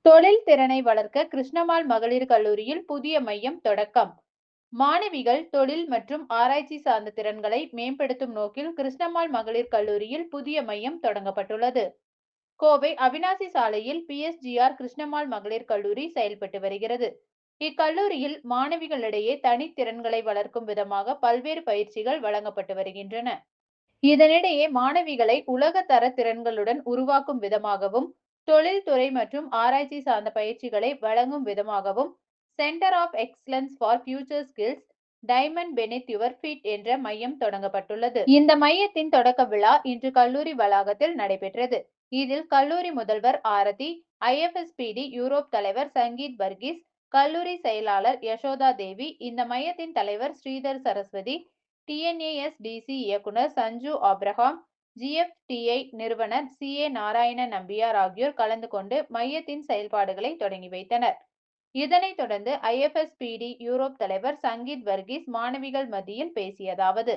தொழில் திறனை வளர்க்க கிருஷ்ணம்மாள் மகளிர் கல்லூரியில் புதிய மையம் தொடக்கம். மாணவிகள் தொழில் மற்றும் ஆராய்ச்சி சார்ந்த திறன்களை மேம்படுத்தும் நோக்கில் கிருஷ்ணம்மாள் மகளிர் கல்லூரியில் புதிய மையம் தொடங்கப்பட்டுள்ளது. கோவை அவினாசி சாலையில் PSGR கிருஷ்ணம்மாள் மகளிர் கல்லூரி செயல்பட்டு வருகிறது. இக்கல்லூரியில் மாணவிகளிடையே தனித்திறன்களை வளர்க்கும் விதமாக பல்வேறு பயிற்சிகள் வழங்கப்பட்டு வருகின்றன. இதனிடையே மாணவிகளை உலக தர திறன்களுடன் உருவாக்கும் விதமாகவும், தொழில்துறை மற்றும் ஆராய்ச்சி சார்ந்த பயிற்சிகளை வழங்கும் விதமாகவும் centre of excellence for future skills diamond beneath your feet என்ற மையம் தொடங்கப்பட்டுள்ளது. இந்த மையத்தின் தொடக்க விழா இன்று கல்லூரி வளாகத்தில் நடைபெற்றது. இதில் கல்லூரி முதல்வர் ஆரதி, IFSPD யூரோப் தலைவர் சங்கீத் வர்கீஸ், கல்லூரி செயலாளர் யசோதா தேவி, இந்த மையத்தின் தலைவர் ஸ்ரீதர் சரஸ்வதி, TNASDC இயக்குனர் சஞ்சு ஆப்ரஹாம், GFTI நிறுவனர் CA நாராயண நம்பியார் ஆகியோர் கலந்து கொண்டு மையத்தின் செயல்பாடுகளை தொடங்கி வைத்தனர். இதனைத் தொடர்ந்து IFSPD யூரோப் தலைவர் சங்கீத் வர்கீஸ் மாணவிகள் மத்தியில் பேசியதாவது: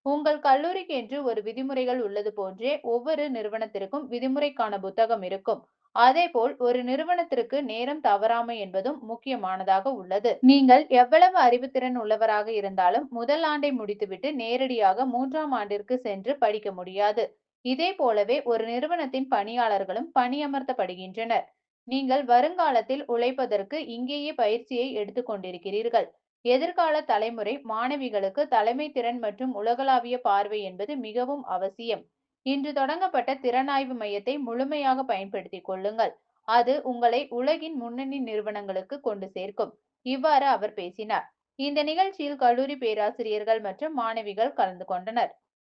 உங்கள் கல்லூரிக்கு என்று ஒரு விதிமுறைகள் உள்ளது போன்றே ஒவ்வொரு நிறுவனத்திற்கும் விதிமுறைக்கான புத்தகம் இருக்கும். அதேபோல் ஒரு நிறுவனத்திற்கு நேரம் தவறாமை என்பதும் முக்கியமானதாக உள்ளது. நீங்கள் எவ்வளவு அறிவுத்திறன் உள்ளவராக இருந்தாலும் முதல் ஆண்டை முடித்துவிட்டு நேரடியாக 3ஆம் ஆண்டிற்கு சென்று படிக்க முடியாது. இதே போலவே ஒரு நிறுவனத்தின் பணியாளர்களும் பணியமர்த்தப்படுகின்றனர். நீங்கள் வருங்காலத்தில் உழைப்பதற்கு இங்கேயே பயிற்சியை எடுத்துக் கொண்டிருக்கிறீர்கள். எதிர்கால தலைமுறை மாணவிகளுக்கு தலைமை திறன் மற்றும் உலகளாவிய பார்வை என்பது மிகவும் அவசியம். இன்று தொடங்கப்பட்ட திறனாய்வு மையத்தை முழுமையாக பயன்படுத்திக் கொள்ளுங்கள். அது உங்களை உலகின் முன்னணி நிறுவனங்களுக்கு கொண்டு சேர்க்கும். இவ்வாறு அவர் பேசினார். இந்த நிகழ்ச்சியில் கல்லூரி பேராசிரியர்கள் மற்றும் மாணவிகள் கலந்து கொண்டனர்.